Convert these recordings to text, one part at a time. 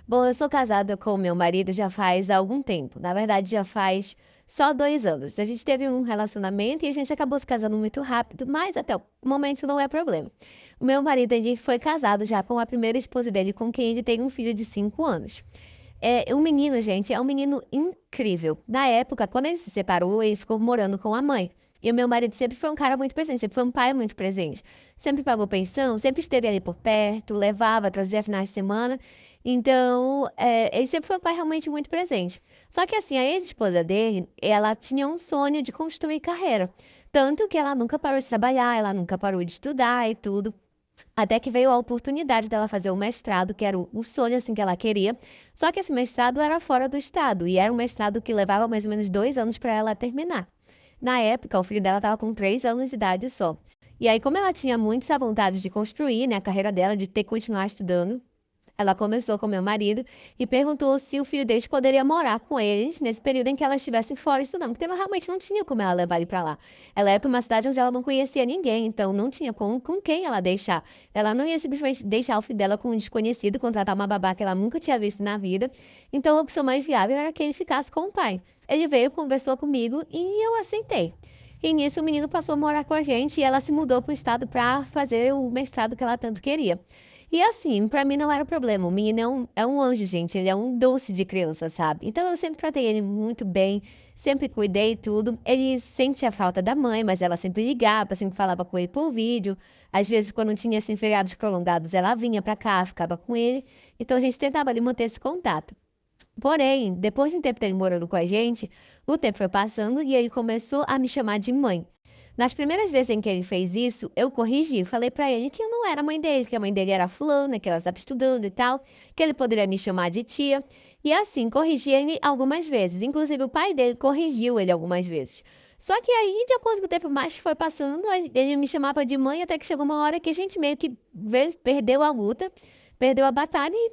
Bom, eu sou casada com o meu marido já faz algum tempo. Na verdade, já faz só 2 anos. A gente teve um relacionamento e a gente acabou se casando muito rápido, mas até o momento não é problema. O meu marido, ele foi casado já com a primeira esposa dele, com quem ele tem um filho de 5 anos. O menino, gente, é um menino incrível. Na época, quando ele se separou, ele ficou morando com a mãe. E o meu marido sempre foi um cara muito presente, sempre foi um pai muito presente. Sempre pagou pensão, sempre esteve ali por perto, levava, trazia finais de semana. Então, ele sempre foi um pai realmente muito presente. Só que assim, a ex-esposa dele, ela tinha um sonho de construir carreira. Tanto que ela nunca parou de trabalhar, ela nunca parou de estudar e tudo. Até que veio a oportunidade dela fazer o mestrado, que era o sonho assim que ela queria. Só que esse mestrado era fora do estado e era um mestrado que levava mais ou menos 2 anos para ela terminar. Na época, o filho dela estava com 3 anos de idade só. E aí, como ela tinha muito essa vontade de construir, né, a carreira dela, de ter que continuar estudando, ela começou com meu marido e perguntou se o filho deles poderia morar com eles nesse período em que elas estivessem fora estudando, porque ela realmente não tinha como ela levar ele para lá. Ela ia para uma cidade onde ela não conhecia ninguém, então não tinha com quem ela deixar. Ela não ia simplesmente deixar o filho dela com um desconhecido, contratar uma babá que ela nunca tinha visto na vida. Então a opção mais viável era que ele ficasse com o pai. Ele veio, conversou comigo e eu aceitei. E nisso o menino passou a morar com a gente e ela se mudou para o estado para fazer o mestrado que ela tanto queria. E assim, pra mim não era problema. O menino é um anjo, gente. Ele é um doce de criança, sabe? Então eu sempre tratei ele muito bem, sempre cuidei e tudo. Ele sente a falta da mãe, mas ela sempre ligava, sempre falava com ele por vídeo. Às vezes, quando tinha assim, feriados prolongados, ela vinha pra cá, ficava com ele. Então a gente tentava ali manter esse contato. Porém, depois de um tempo dele morando com a gente, o tempo foi passando e ele começou a me chamar de mãe. Nas primeiras vezes em que ele fez isso, eu corrigi, falei pra ele que eu não era a mãe dele, que a mãe dele era fulana, que ela estava estudando e tal, que ele poderia me chamar de tia. E assim, corrigi ele algumas vezes. Inclusive, o pai dele corrigiu ele algumas vezes. Só que aí, de acordo com o tempo mais foi passando, ele me chamava de mãe, até que chegou uma hora que a gente meio que perdeu a luta, perdeu a batalha e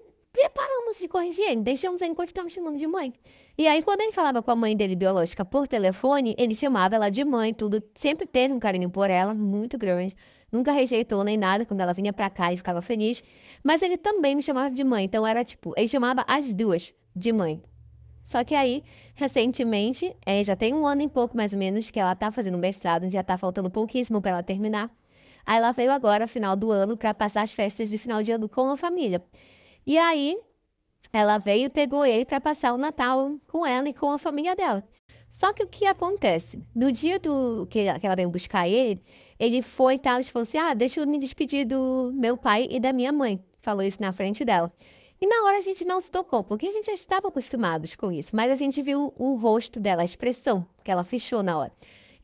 paramos de corrigir ele, deixamos ele continuar me chamando de mãe. E aí, quando ele falava com a mãe dele biológica por telefone, ele chamava ela de mãe, tudo. Sempre teve um carinho por ela, muito grande. Nunca rejeitou nem nada quando ela vinha pra cá e ficava feliz. Mas ele também me chamava de mãe, então era tipo, ele chamava as duas de mãe. Só que aí, recentemente, já tem um ano e pouco mais ou menos que ela tá fazendo mestrado, já tá faltando pouquíssimo pra ela terminar. Aí ela veio agora, final do ano, pra passar as festas de final de ano com a família. E aí, ela veio e pegou ele para passar o Natal com ela e com a família dela. Só que o que acontece? No dia que ela veio buscar ele, ele foi e tal, e falou assim: Ah, deixa eu me despedir do meu pai e da minha mãe. Falou isso na frente dela. E na hora a gente não se tocou, porque a gente já estava acostumados com isso, mas a gente viu o rosto dela, a expressão que ela fechou na hora.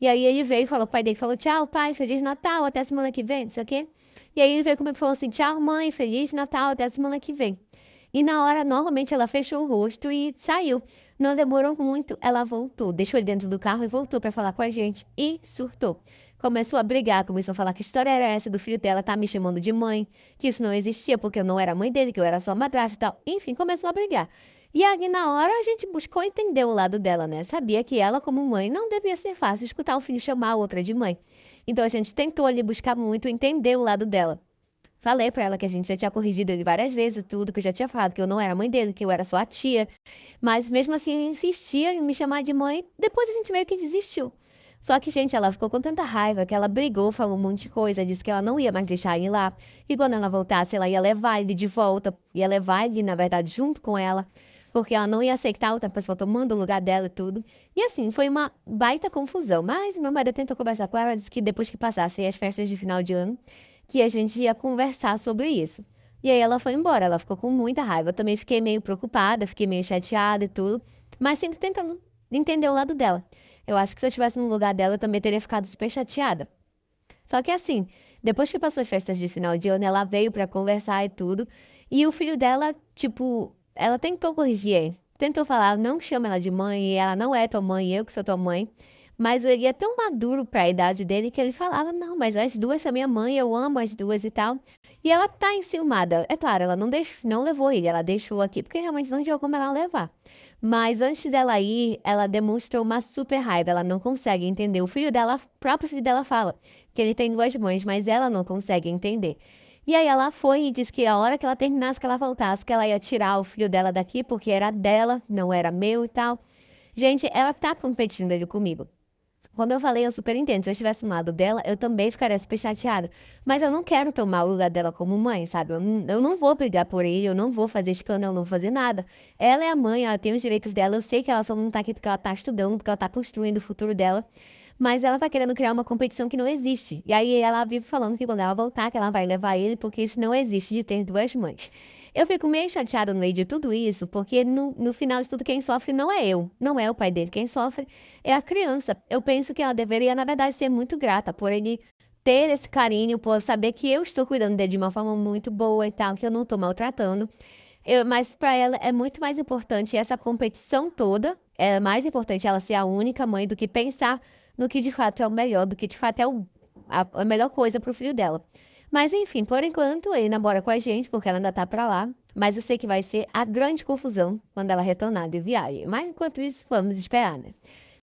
E aí ele veio e falou, o pai dele falou: Tchau, pai, Feliz Natal, até semana que vem, não sei o quê. E aí ele veio comigo e falou assim: Tchau, mãe, Feliz Natal, até semana que vem. E na hora, normalmente, ela fechou o rosto e saiu. Não demorou muito, ela voltou. Deixou ele dentro do carro e voltou para falar com a gente. E surtou. Começou a brigar, começou a falar que história era essa do filho dela tá me chamando de mãe, que isso não existia porque eu não era mãe dele, que eu era só madrasta e tal. Enfim, começou a brigar. E aí, na hora, a gente buscou entender o lado dela, né? Sabia que ela, como mãe, não devia ser fácil escutar o filho chamar a outra de mãe. Então, a gente tentou ali buscar muito entender o lado dela. Falei pra ela que a gente já tinha corrigido ele várias vezes, tudo, que eu já tinha falado que eu não era mãe dele, que eu era só a tia. Mas mesmo assim, insistia em me chamar de mãe. Depois a gente meio que desistiu. Só que, gente, ela ficou com tanta raiva que ela brigou, falou um monte de coisa, disse que ela não ia mais deixar ele lá. E quando ela voltasse, ela ia levar ele de volta, ia levar ele, na verdade, junto com ela, porque ela não ia aceitar outra pessoa tomando o lugar dela e tudo. E assim, foi uma baita confusão. Mas meu marido tentou conversar com ela, disse que depois que passassem as festas de final de ano, que a gente ia conversar sobre isso. E aí ela foi embora, ela ficou com muita raiva. Eu também fiquei meio preocupada, fiquei meio chateada e tudo, mas sempre tentando entender o lado dela. Eu acho que se eu estivesse no lugar dela, eu também teria ficado super chateada. Só que assim, depois que passou as festas de final de ano, ela veio pra conversar e tudo, e o filho dela, tipo, ela tentou corrigir ele. Tentou falar, não chama ela de mãe, ela não é tua mãe, eu que sou tua mãe. Mas ele é tão maduro para a idade dele que ele falava: Não, mas as duas são minha mãe, eu amo as duas e tal. E ela tá enciumada. É claro, ela não levou ele, ela deixou aqui, porque realmente não tinha como ela levar. Mas antes dela ir, ela demonstrou uma super raiva, ela não consegue entender. O próprio filho dela fala que ele tem duas mães, mas ela não consegue entender. E aí ela foi e disse que a hora que ela terminasse, que ela voltasse, que ela ia tirar o filho dela daqui, porque era dela, não era meu e tal. Gente, ela tá competindo ali comigo. Como eu falei, eu super entendo. Se eu estivesse no lado dela, eu também ficaria super chateada. Mas eu não quero tomar o lugar dela como mãe, sabe? Eu não vou brigar por ele, eu não vou fazer escândalo, eu não vou fazer nada. Ela é a mãe, ela tem os direitos dela. Eu sei que ela só não tá aqui porque ela tá estudando, porque ela tá construindo o futuro dela. Mas ela tá querendo criar uma competição que não existe. E aí ela vive falando que quando ela voltar, que ela vai levar ele, porque isso não existe de ter duas mães. Eu fico meio chateada no meio de tudo isso, porque no final de tudo, quem sofre não é eu, não é o pai dele. Quem sofre é a criança. Eu penso que ela deveria, na verdade, ser muito grata por ele ter esse carinho, por saber que eu estou cuidando dele de uma forma muito boa e tal, que eu não estou maltratando. Mas para ela é muito mais importante essa competição toda. É mais importante ela ser a única mãe do que pensar no que de fato é o melhor, do que de fato é a melhor coisa pro filho dela. Mas enfim, por enquanto ele namora com a gente, porque ela ainda tá pra lá. Mas eu sei que vai ser a grande confusão quando ela retornar de viagem. Mas enquanto isso, vamos esperar, né?